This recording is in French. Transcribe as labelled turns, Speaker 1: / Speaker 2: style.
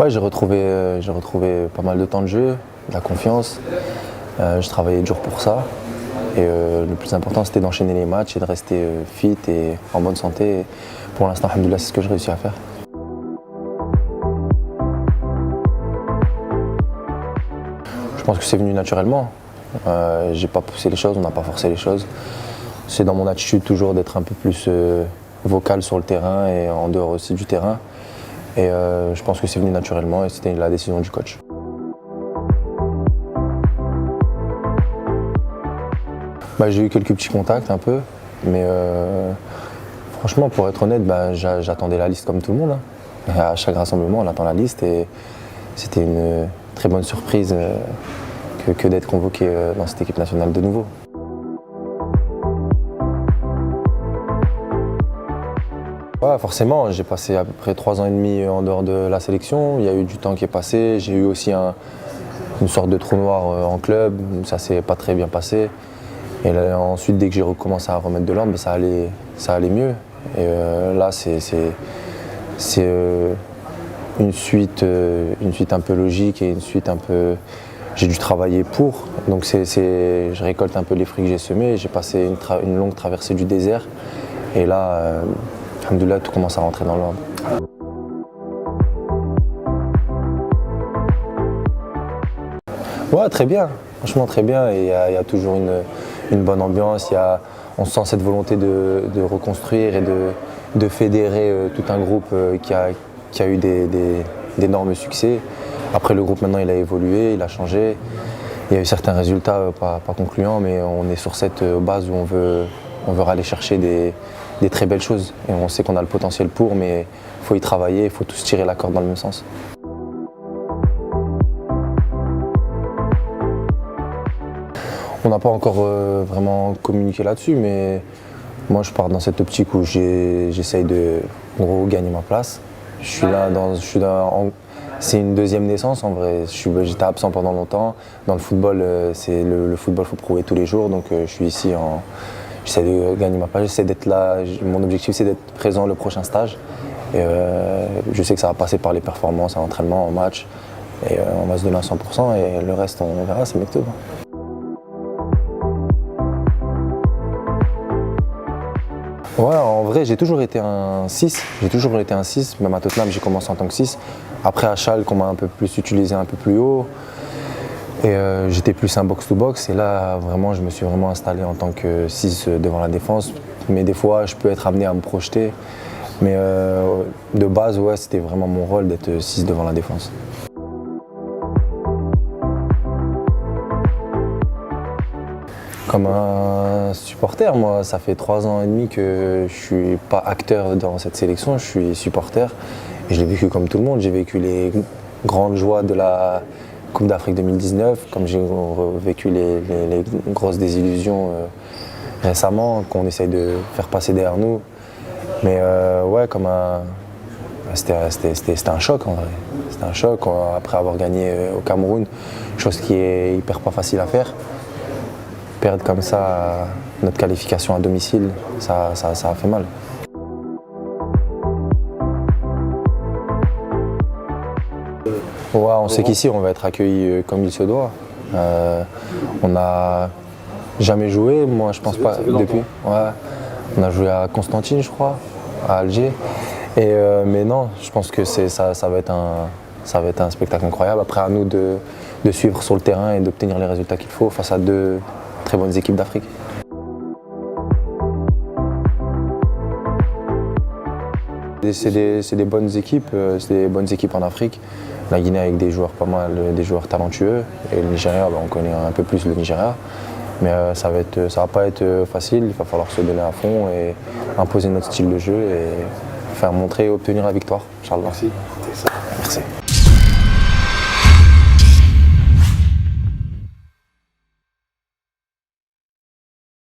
Speaker 1: Ouais, j'ai retrouvé pas mal de temps de jeu, de la confiance. Je travaillais dur pour ça. Et le plus important, c'était d'enchaîner les matchs et de rester fit et en bonne santé. Et pour l'instant, alhamdoulilah, c'est ce que je réussis à faire. Je pense que c'est venu naturellement. J'ai pas poussé les choses, on n'a pas forcé les choses. C'est dans mon attitude toujours d'être un peu plus vocal sur le terrain et en dehors aussi du terrain. Et je pense que c'est venu naturellement et c'était la décision du coach. J'ai eu quelques petits contacts un peu, mais franchement, pour être honnête, j'attendais la liste comme tout le monde. Et à chaque rassemblement, on attend la liste et c'était une très bonne surprise que d'être convoqué dans cette équipe nationale de nouveau. Ouais, forcément, j'ai passé à peu près 3 ans et demi en dehors de la sélection. Il y a eu du temps qui est passé. J'ai eu aussi une sorte de trou noir en club. Ça s'est pas très bien passé. Et là, ensuite, dès que j'ai recommencé à remettre de l'ordre, ça allait mieux. Et là, c'est une suite un peu logique et une suite un peu. J'ai dû travailler pour. Donc je récolte un peu les fruits que j'ai semés. J'ai passé une longue traversée du désert. Et là, alhamdoulilah, tout commence à rentrer dans l'ordre. Ouais, très bien. Franchement, très bien. Et il y a toujours une bonne ambiance. On sent cette volonté de reconstruire et de fédérer tout un groupe qui a eu d'énormes succès. Après, le groupe maintenant, il a évolué, il a changé. Il y a eu certains résultats pas concluants, mais on est sur cette base où on veut aller chercher des très belles choses. Et on sait qu'on a le potentiel pour, mais il faut y travailler, il faut tous tirer la corde dans le même sens. On n'a pas encore vraiment communiqué là-dessus, mais moi je pars dans cette optique où j'essaye de gagner ma place. C'est une deuxième naissance en vrai. J'étais absent pendant longtemps. Dans le football, le football, il faut prouver tous les jours. Donc je suis ici, j'essaie de gagner ma place, j'essaie d'être là. Mon objectif c'est d'être présent le prochain stage. Et je sais que ça va passer par les performances, en entraînement, en match. Et on va se donner à 100% et le reste on verra, c'est Mektoub. Ouais, en vrai, j'ai toujours été un 6. Même à Tottenham, j'ai commencé en tant que 6. Après, à Schalke, on m'a un peu plus utilisé un peu plus haut. Et j'étais plus un box-to-box. Et là, vraiment, je me suis vraiment installé en tant que 6 devant la défense. Mais des fois, je peux être amené à me projeter. Mais de base, ouais, c'était vraiment mon rôle d'être 6 devant la défense. Comme un supporter, moi, ça fait 3 ans et demi que je ne suis pas acteur dans cette sélection, je suis supporter. Et je l'ai vécu comme tout le monde. J'ai vécu les grandes joies de la Coupe d'Afrique 2019, comme j'ai vécu les grosses désillusions récemment, qu'on essaye de faire passer derrière nous. Mais ouais, c'était un choc en vrai. C'était un choc après avoir gagné au Cameroun, chose qui est hyper pas facile à faire. Perdre comme ça notre qualification à domicile, ça a fait mal. Ouais, on sait qu'ici on va être accueilli comme il se doit. On n'a jamais joué, moi je pense pas depuis. Ouais, on a joué à Constantine, je crois, à Alger. Mais non, je pense que ça va être un spectacle incroyable. Après, à nous de suivre sur le terrain et d'obtenir les résultats qu'il faut face à 2 très bonnes équipes d'Afrique. C'est des bonnes équipes en Afrique. La Guinée avec des joueurs pas mal, des joueurs talentueux. Et le Nigeria, on connaît un peu plus le Nigeria. Mais ça va pas être facile, il va falloir se donner à fond et imposer notre style de jeu et faire montrer et obtenir la victoire. Inch'Allah.
Speaker 2: Merci.
Speaker 1: Merci.